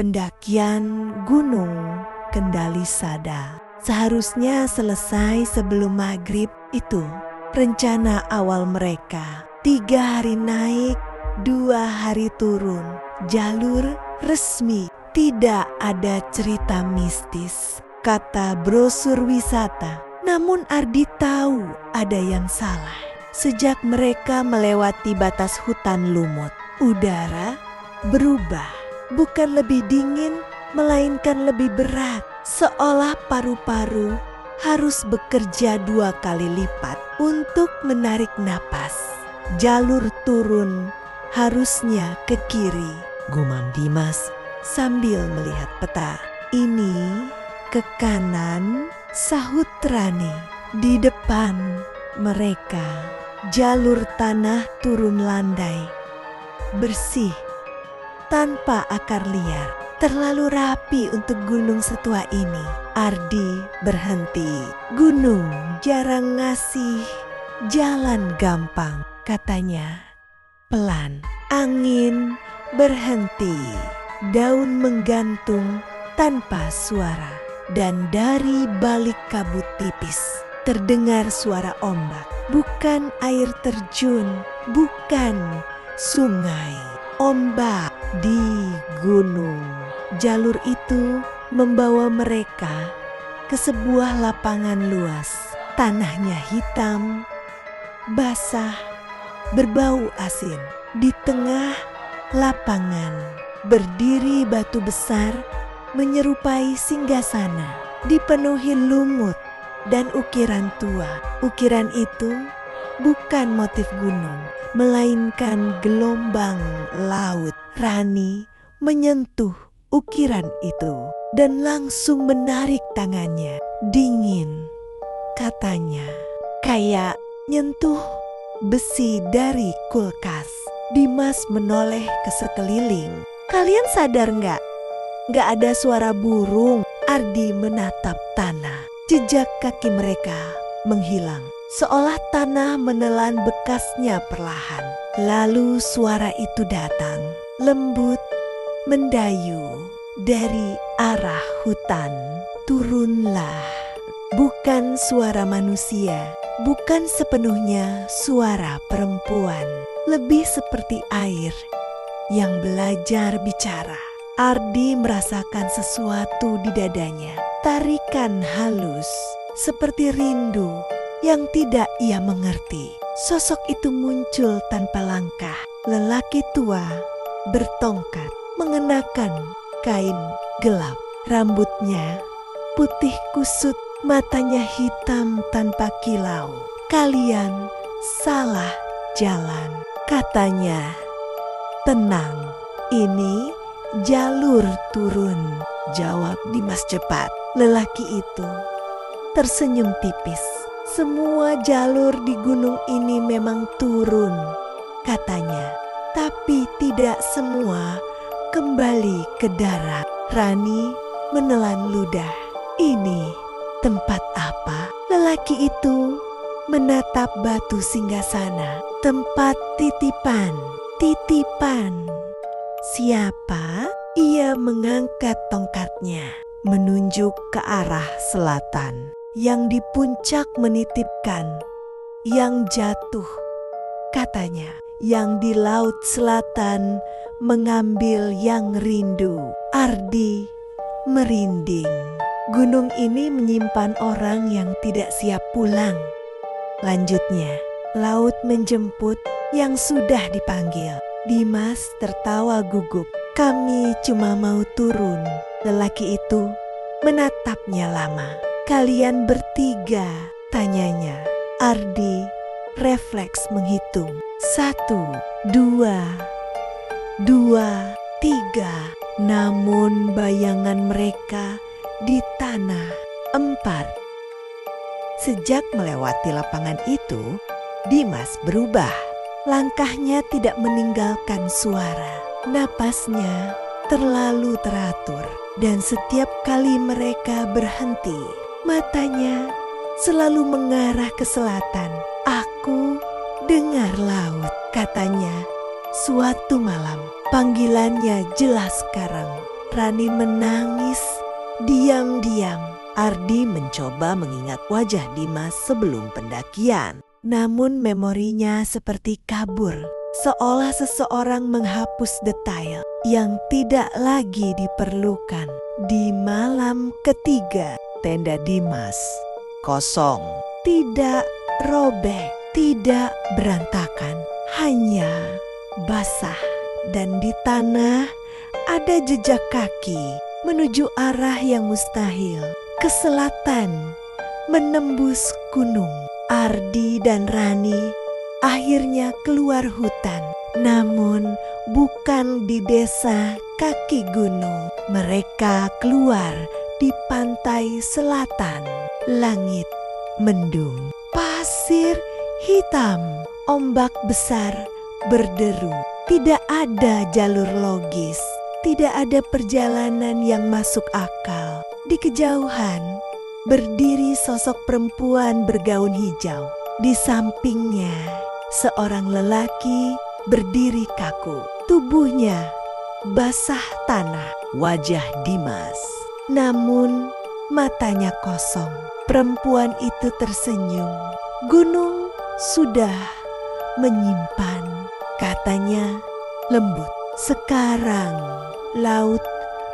pendakian Gunung Kendali Sada. Seharusnya selesai sebelum maghrib itu rencana awal mereka. 3 hari naik, 2 hari turun. Jalur resmi, tidak ada cerita mistis, kata brosur wisata. Namun Ardi tahu ada yang salah. Sejak mereka melewati batas hutan lumut, udara berubah. Bukan lebih dingin, melainkan lebih berat. Seolah paru-paru harus bekerja 2 kali lipat untuk menarik napas. Jalur turun harusnya ke kiri, gumam Dimas sambil melihat peta. Ini ke kanan, sahut Rani. Di depan mereka, jalur tanah turun landai, bersih, tanpa akar liar. Terlalu rapi untuk gunung setua ini. Ardi berhenti. Gunung jarang ngasih jalan gampang, katanya. Pelan, angin berhenti. Daun menggantung tanpa suara. Dan dari balik kabut tipis terdengar suara ombak. Bukan air terjun, bukan sungai. Ombak di gunung. Jalur itu membawa mereka ke sebuah lapangan luas. Tanahnya hitam, basah, berbau asin. Di tengah lapangan berdiri batu besar menyerupai singgasana, dipenuhi lumut dan ukiran tua. Ukiran itu bukan motif gunung, melainkan gelombang laut. Rani menyentuh ukiran itu dan langsung menarik tangannya. Dingin, katanya, kayak nyentuh besi dari kulkas. Dimas menoleh ke sekeliling. Kalian sadar nggak? Nggak ada suara burung. Ardi menatap tanah. Jejak kaki mereka menghilang, seolah tanah menelan bekasnya perlahan. Lalu suara itu datang, lembut, mendayu dari arah hutan. Turunlah. Bukan suara manusia, bukan sepenuhnya suara perempuan. Lebih seperti air yang belajar bicara. Ardi merasakan sesuatu di dadanya. Tarikan halus, seperti rindu yang tidak ia mengerti. Sosok itu muncul tanpa langkah. Lelaki tua bertongkat, mengenakan kain gelap. Rambutnya putih kusut, matanya hitam tanpa kilau. Kalian salah jalan, katanya. Tenang, ini jalur turun, jawab Dimas cepat. Lelaki itu tersenyum tipis. Semua jalur di gunung ini memang turun, katanya. Tapi tidak semua kembali ke darat. Rani menelan ludah. Ini tempat apa? Lelaki itu menatap batu singgasana. Tempat titipan. Titipan. Siapa? Ia mengangkat tongkatnya, menunjuk ke arah selatan. Yang di puncak menitipkan, yang jatuh, katanya. Yang di laut selatan mengambil yang rindu. Ardi merinding. Gunung ini menyimpan orang yang tidak siap pulang. Lanjutnya, laut menjemput yang sudah dipanggil. Dimas tertawa gugup. Kami cuma mau turun. Lelaki itu menatapnya lama. Kalian bertiga, tanyanya. Ardi refleks menghitung. 1, 2, 3. Namun bayangan mereka di tanah. 4. Sejak melewati lapangan itu, Dimas berubah. Langkahnya tidak meninggalkan suara. Napasnya terlalu teratur. Dan setiap kali mereka berhenti, matanya selalu mengarah ke selatan. Aku dengar laut, katanya. Suatu malam, panggilannya jelas sekarang. Rani menangis diam-diam. Ardi mencoba mengingat wajah Dimas sebelum pendakian. Namun memorinya seperti kabur, seolah seseorang menghapus detail yang tidak lagi diperlukan. Di malam ketiga, tenda Dimas kosong, tidak robek, tidak berantakan, hanya basah. Dan di tanah ada jejak kaki menuju arah yang mustahil, ke selatan, menembus gunung. Ardi dan Rani akhirnya keluar hutan, namun bukan di desa kaki gunung. Mereka keluar di pantai selatan. Langit mendung, pasir hitam, ombak besar berderu. Tidak ada jalur logis, tidak ada perjalanan yang masuk akal. Di kejauhan berdiri sosok perempuan bergaun hijau. Di sampingnya seorang lelaki berdiri kaku. Tubuhnya basah tanah. Wajah Dimas, namun matanya kosong. Perempuan itu tersenyum. Gunung sudah menyimpan, katanya lembut. Sekarang laut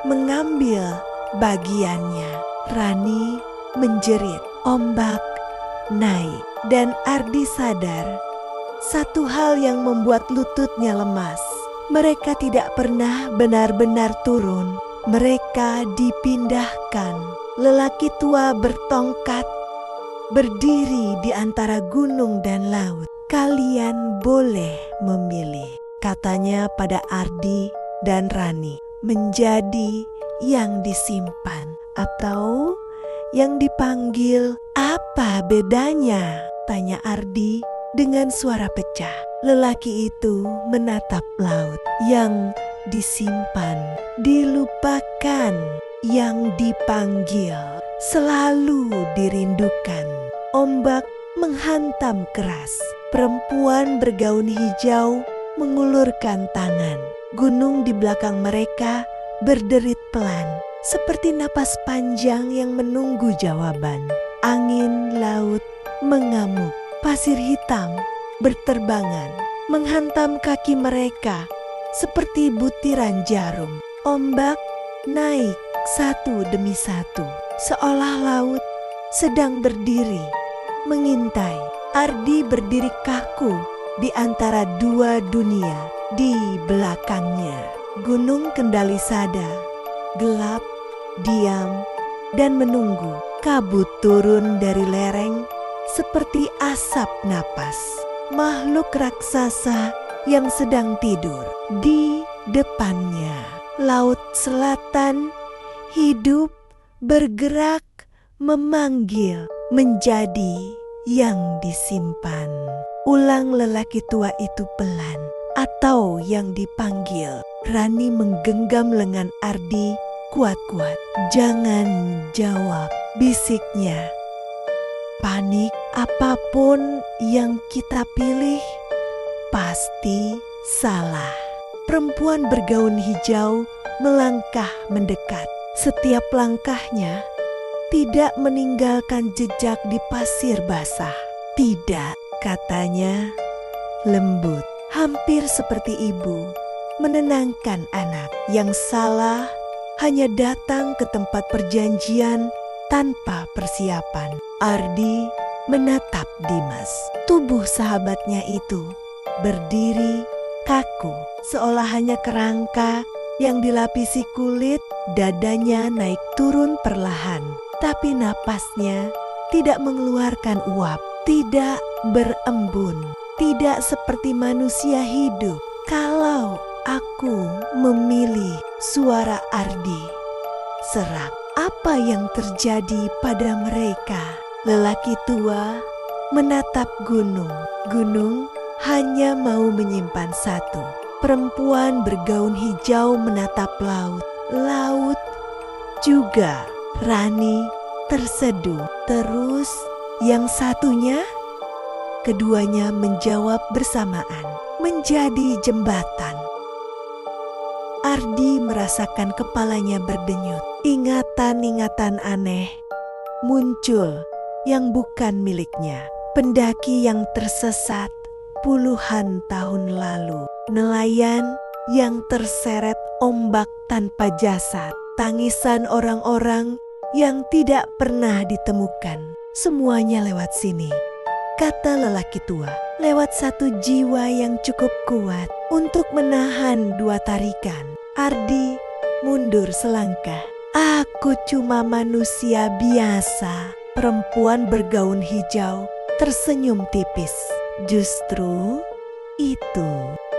mengambil bagiannya. Rani menjerit, ombak naik, dan Ardi sadar satu hal yang membuat lututnya lemas. Mereka tidak pernah benar-benar turun. Mereka dipindahkan. Lelaki tua bertongkat berdiri di antara gunung dan laut. Kalian boleh memilih, katanya pada Ardi dan Rani, menjadi yang disimpan atau yang dipanggil. Apa bedanya? Tanya Ardi dengan suara pecah. Lelaki itu menatap laut. Yang disimpan, dilupakan, yang dipanggil, selalu dirindukan. Ombak menghantam keras. Perempuan bergaun hijau mengulurkan tangan. Gunung di belakang mereka berderit pelan, seperti napas panjang yang menunggu jawaban. Angin laut mengamuk, pasir hitam berterbangan, menghantam kaki mereka seperti butiran jarum. Ombak naik satu demi satu, seolah laut sedang berdiri, mengintai. Ardi berdiri kaku di antara dua dunia. Di belakangnya, Gunung Kendali Sada, gelap, diam, dan menunggu. Kabut turun dari lereng seperti asap napas. Makhluk raksasa yang sedang tidur. Di depannya, laut selatan hidup, bergerak, memanggil, menjadi yang disimpan. Ulang lelaki tua itu pelan, atau yang dipanggil. Rani menggenggam lengan Ardi kuat-kuat. Jangan jawab, bisiknya. Panik, apapun yang kita pilih pasti salah. Perempuan bergaun hijau melangkah mendekat. Setiap langkahnya tidak meninggalkan jejak di pasir basah. Tidak, katanya lembut, hampir seperti ibu menenangkan anak. Yang salah hanya datang ke tempat perjanjian tanpa persiapan. Ardi menatap Dimas. Tubuh sahabatnya itu berdiri kaku, seolah hanya kerangka yang dilapisi kulit. Dadanya naik turun perlahan, tapi napasnya tidak mengeluarkan uap, tidak berembun, tidak seperti manusia hidup. Kalau aku memilih, suara Ardi serak. Apa yang terjadi pada mereka? Lelaki tua menatap gunung. Gunung hanya mau menyimpan satu. Perempuan bergaun hijau menatap laut. Laut juga. Rani terseduh. Terus yang satunya? Keduanya menjawab bersamaan, menjadi jembatan. Ardi merasakan kepalanya berdenyut. Ingatan-ingatan aneh muncul yang bukan miliknya. Pendaki yang tersesat puluhan tahun lalu. Nelayan yang terseret ombak tanpa jasad. Tangisan orang-orang yang tidak pernah ditemukan. Semuanya lewat sini, kata lelaki tua. Lewat satu jiwa yang cukup kuat untuk menahan dua tarikan. Ardi mundur selangkah. Aku cuma manusia biasa. Perempuan bergaun hijau tersenyum tipis. Justru itu.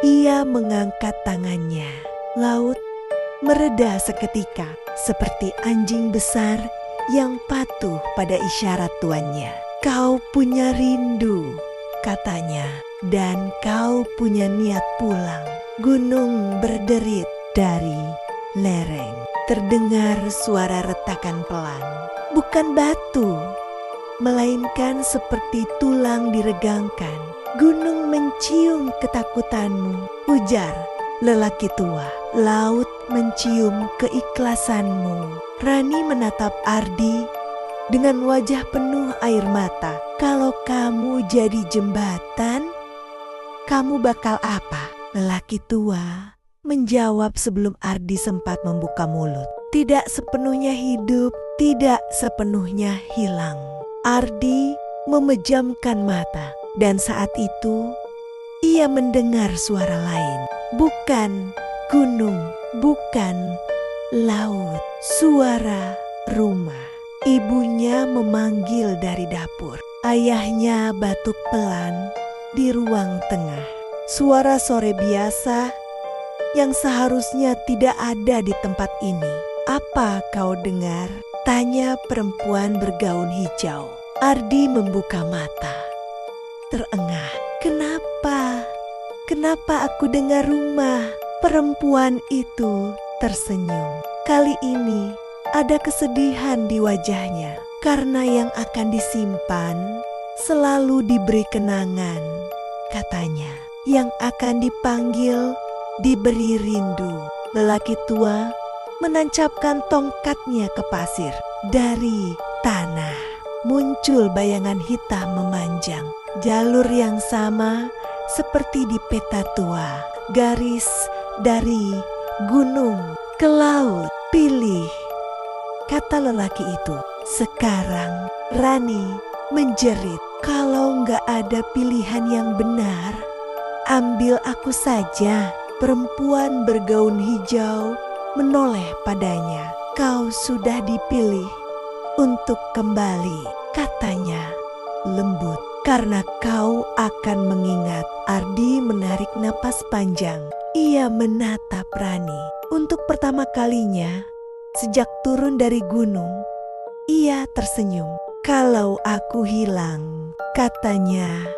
Ia mengangkat tangannya. Laut mereda seketika seperti anjing besar yang patuh pada isyarat tuannya. Kau punya rindu, katanya, dan kau punya niat pulang. Gunung berderit dari lereng. Terdengar suara retakan pelan. Bukan batu, melainkan seperti tulang diregangkan. Gunung mencium ketakutanmu, ujar lelaki tua. Laut mencium keikhlasanmu. Rani menatap Ardi dengan wajah penuh air mata. Kalau kamu jadi jembatan, kamu bakal apa? Lelaki tua menjawab sebelum Ardi sempat membuka mulut. Tidak sepenuhnya hidup, tidak sepenuhnya hilang. Ardi memejamkan mata dan saat itu ia mendengar suara lain. Bukan gunung, bukan laut, suara rumah. Ibunya memanggil dari dapur. Ayahnya batuk pelan di ruang tengah. Suara sore biasa yang seharusnya tidak ada di tempat ini. Apa kau dengar? Tanya perempuan bergaun hijau. Ardi membuka mata. Terengah. Kenapa? Kenapa aku dengar rumah? Perempuan itu tersenyum. Kali ini ada kesedihan di wajahnya karena yang akan disimpan selalu diberi kenangan. Katanya, yang akan dipanggil diberi rindu. Lelaki tua menancapkan tongkatnya ke pasir. Dari tanah muncul bayangan hitam memanjang. Jalur yang sama seperti di peta tua. Garis dari gunung ke laut. Pilih, kata lelaki itu. Sekarang Rani menjerit. Kalau nggak ada pilihan yang benar, ambil aku saja. Perempuan bergaun hijau menoleh padanya. Kau sudah dipilih untuk kembali, katanya lembut. Karena kau akan mengingat. Ardi menarik napas panjang. Ia menatap Rani. Untuk pertama kalinya sejak turun dari gunung, ia tersenyum. Kalau aku hilang, katanya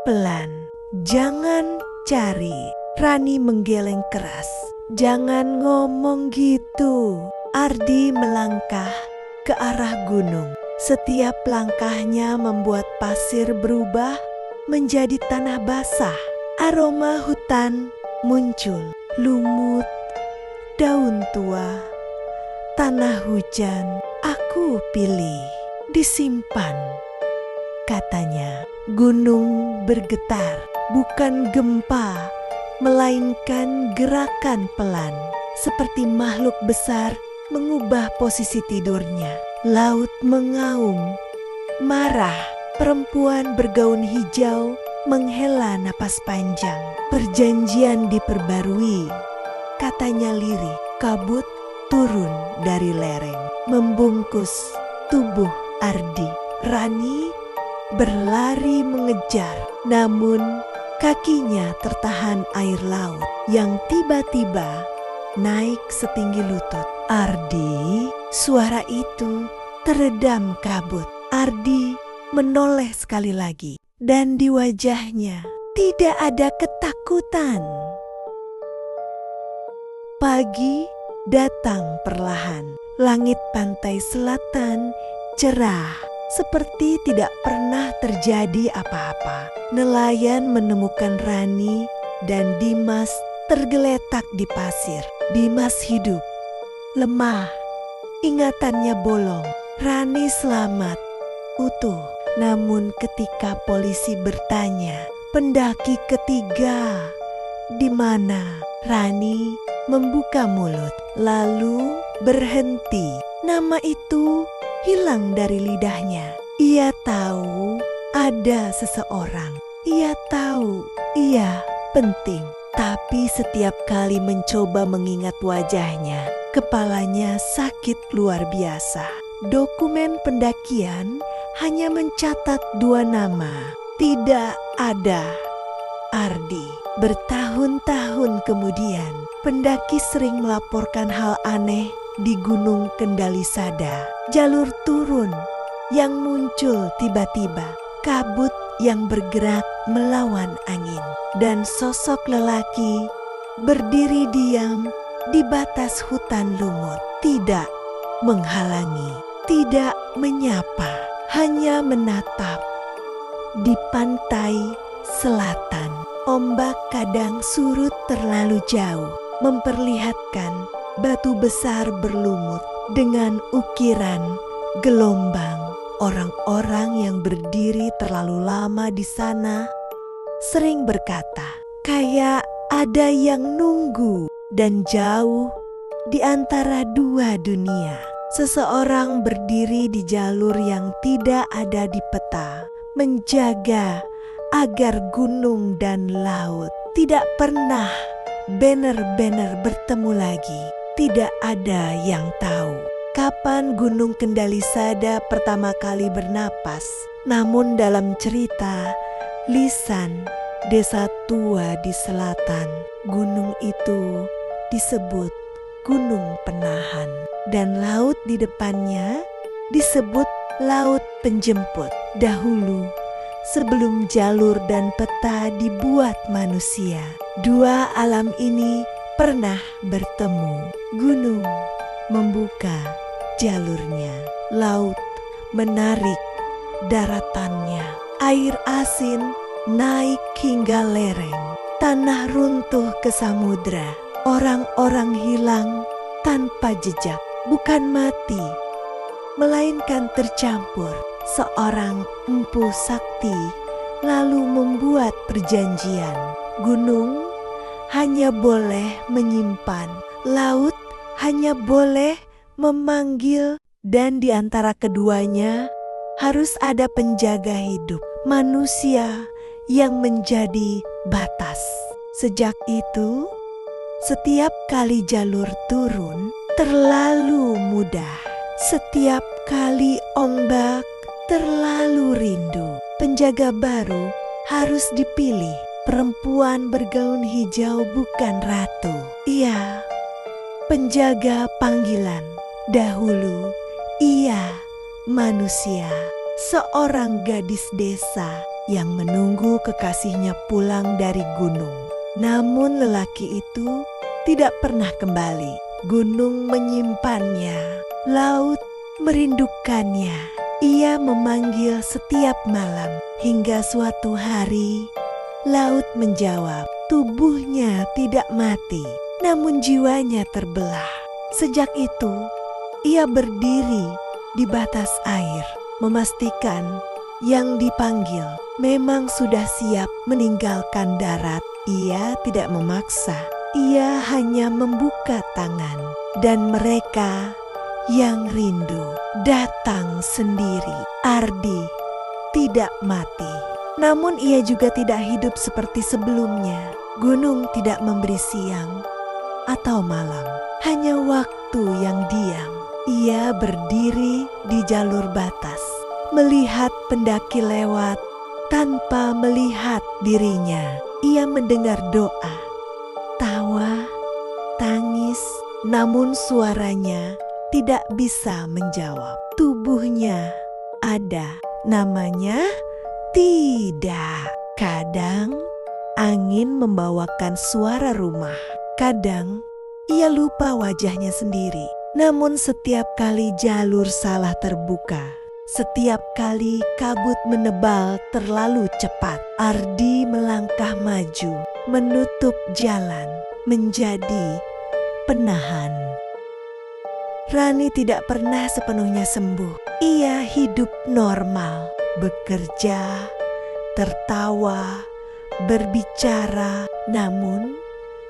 pelan. Jangan cari. Rani menggeleng keras. Jangan ngomong gitu. Ardi melangkah ke arah gunung. Setiap langkahnya membuat pasir berubah menjadi tanah basah. Aroma hutan muncul. Lumut, daun tua, tanah hujan. Aku pilih disimpan, katanya. Gunung bergetar, bukan gempa, melainkan gerakan pelan. Seperti makhluk besar mengubah posisi tidurnya. Laut mengaum, marah. Perempuan bergaun hijau menghela napas panjang. Perjanjian diperbarui, katanya lirih. Kabut turun dari lereng, membungkus tubuh Ardi. Rani berlari mengejar, namun kakinya tertahan air laut yang tiba-tiba naik setinggi lutut. Ardi, suara itu teredam kabut. Ardi menoleh sekali lagi dan di wajahnya tidak ada ketakutan. Pagi datang perlahan. Langit pantai selatan cerah seperti tidak pernah terjadi apa-apa. Nelayan menemukan Rani dan Dimas tergeletak di pasir. Dimas hidup, lemah, ingatannya bolong. Rani selamat, utuh. Namun ketika polisi bertanya, pendaki ketiga di mana? Rani membuka mulut, lalu berhenti. Nama itu hilang dari lidahnya. Ia tahu ada seseorang. Ia tahu ia penting. Tapi setiap kali mencoba mengingat wajahnya, kepalanya sakit luar biasa. Dokumen pendakian hanya mencatat 2 nama. Tidak ada Ardi. Bertahun-tahun kemudian, pendaki sering melaporkan hal aneh di Gunung Kendalisada. Jalur turun yang muncul tiba-tiba, kabut yang bergerak melawan angin, dan sosok lelaki berdiri diam di batas hutan lumut. Tidak menghalangi, tidak menyapa, hanya menatap. Di pantai selatan, ombak kadang surut terlalu jauh, memperlihatkan batu besar berlumut dengan ukiran gelombang. Orang-orang yang berdiri terlalu lama di sana sering berkata, kayak ada yang nunggu. Dan jauh di antara 2 dunia, seseorang berdiri di jalur yang tidak ada di peta, menjaga agar gunung dan laut tidak pernah benar-benar bertemu lagi. Tidak ada yang tahu kapan Gunung Kendalisada pertama kali bernapas. Namun dalam cerita lisan desa tua di selatan, gunung itu disebut Gunung Penahan, dan laut di depannya disebut Laut Penjemput. Dahulu, sebelum jalur dan peta dibuat manusia, 2 alam ini pernah bertemu. Gunung membuka jalurnya, laut menarik daratannya, air asin naik hingga lereng, tanah runtuh ke samudra. Orang-orang hilang tanpa jejak, bukan mati, melainkan tercampur. Seorang empu sakti lalu membuat perjanjian. Gunung hanya boleh menyimpan, laut hanya boleh memanggil, dan di antara keduanya harus ada penjaga hidup, manusia yang menjadi batas. Sejak itu, setiap kali jalur turun terlalu mudah, setiap kali ombak terlalu rindu. Penjaga baru harus dipilih. Perempuan bergaun hijau bukan ratu. Ia penjaga panggilan. Dahulu ia manusia, seorang gadis desa yang menunggu kekasihnya pulang dari gunung. Namun lelaki itu tidak pernah kembali. Gunung menyimpannya, laut merindukannya. Ia memanggil setiap malam, hingga suatu hari laut menjawab. Tubuhnya tidak mati, namun jiwanya terbelah. Sejak itu, ia berdiri di batas air, memastikan yang dipanggil memang sudah siap meninggalkan darat. Ia tidak memaksa, ia hanya membuka tangan, dan mereka yang rindu datang sendiri. Ardi tidak mati, namun ia juga tidak hidup seperti sebelumnya. Gunung tidak memberi siang atau malam, hanya waktu yang diam. Ia berdiri di jalur batas, melihat pendaki lewat tanpa melihat dirinya. Ia mendengar doa, tawa, tangis, namun suaranya tidak bisa menjawab. Tubuhnya ada, namanya tidak. Kadang angin membawakan suara rumah, kadang ia lupa wajahnya sendiri. Namun setiap kali jalur salah terbuka, setiap kali kabut menebal terlalu cepat, Ardi melangkah maju, menutup jalan, menjadi penahan. Rani tidak pernah sepenuhnya sembuh. Ia hidup normal, bekerja, tertawa, berbicara. Namun,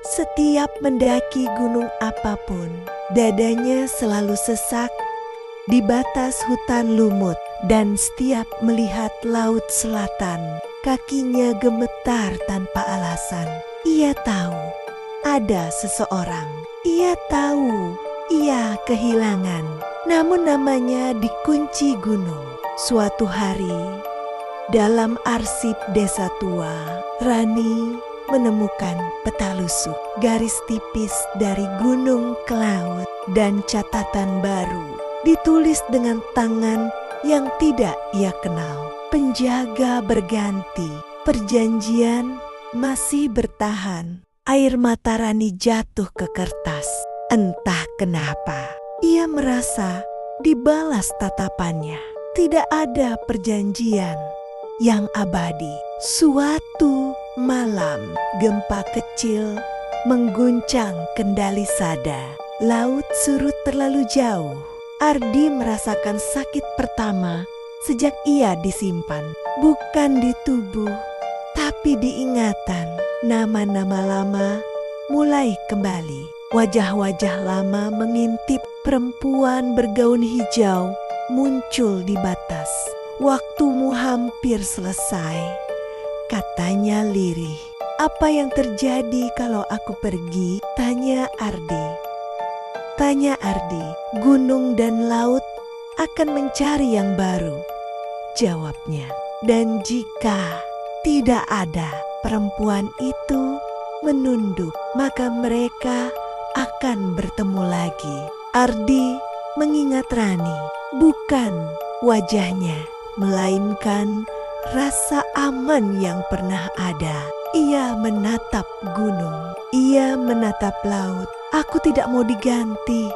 setiap mendaki gunung apapun, dadanya selalu sesak di batas hutan lumut. Dan setiap melihat laut selatan, kakinya gemetar tanpa alasan. Ia tahu ada seseorang. Ia tahu ia kehilangan, namun namanya dikunci gunung. Suatu hari, dalam arsip desa tua, Rani menemukan peta lusuh, garis tipis dari gunung ke laut, dan catatan baru ditulis dengan tangan yang tidak ia kenal. Penjaga berganti, perjanjian masih bertahan. Air mata Rani jatuh ke kertas. Entah kenapa, ia merasa dibalas tatapannya. Tidak ada perjanjian yang abadi. Suatu malam, gempa kecil mengguncang Kendali Sada. Laut surut terlalu jauh. Ardi merasakan sakit pertama sejak ia disimpan. Bukan di tubuh, tapi di ingatan. Nama-nama lama mulai kembali. Wajah-wajah lama mengintip. Perempuan bergaun hijau muncul di batas. Waktumu hampir selesai, katanya lirih. Apa yang terjadi kalau aku pergi? Tanya Ardi. Gunung dan laut akan mencari yang baru, jawabnya. Dan jika tidak ada, perempuan itu menunduk, maka mereka akan bertemu lagi. Ardi mengingat Rani, bukan wajahnya, melainkan rasa aman yang pernah ada. Ia menatap gunung, ia menatap laut. Aku tidak mau diganti,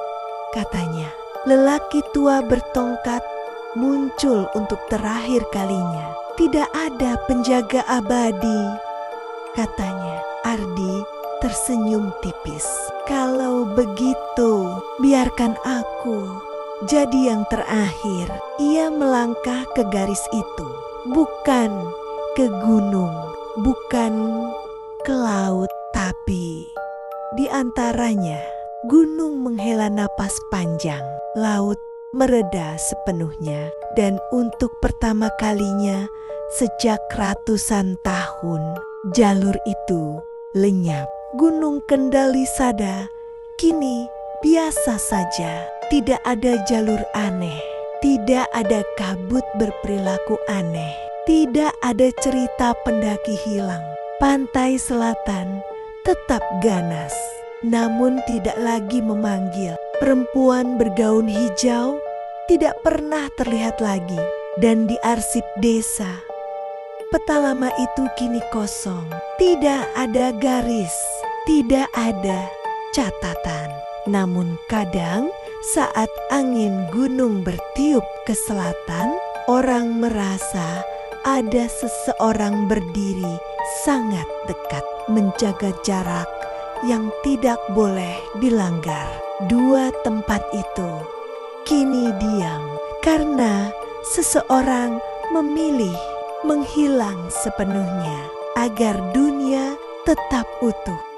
katanya. Lelaki tua bertongkat muncul untuk terakhir kalinya. Tidak ada penjaga abadi, katanya. Ardi tersenyum tipis. Kalau begitu, biarkan aku jadi yang terakhir. Ia melangkah ke garis itu, bukan ke gunung, bukan ke laut, tapi di antaranya. Gunung menghela napas panjang, laut mereda sepenuhnya, dan untuk pertama kalinya sejak ratusan tahun, jalur itu lenyap. Gunung Kendali Sada kini biasa saja. Tidak ada jalur aneh, tidak ada kabut berperilaku aneh, tidak ada cerita pendaki hilang. Pantai selatan tetap ganas, namun tidak lagi memanggil. Perempuan bergaun hijau tidak pernah terlihat lagi. Dan di arsip desa, peta lama itu kini kosong. Tidak ada garis, tidak ada catatan. Namun kadang saat angin gunung bertiup ke selatan, orang merasa ada seseorang berdiri sangat dekat, menjaga jarak yang tidak boleh dilanggar. Dua tempat itu kini diam karena seseorang memilih menghilang sepenuhnya agar dunia tetap utuh.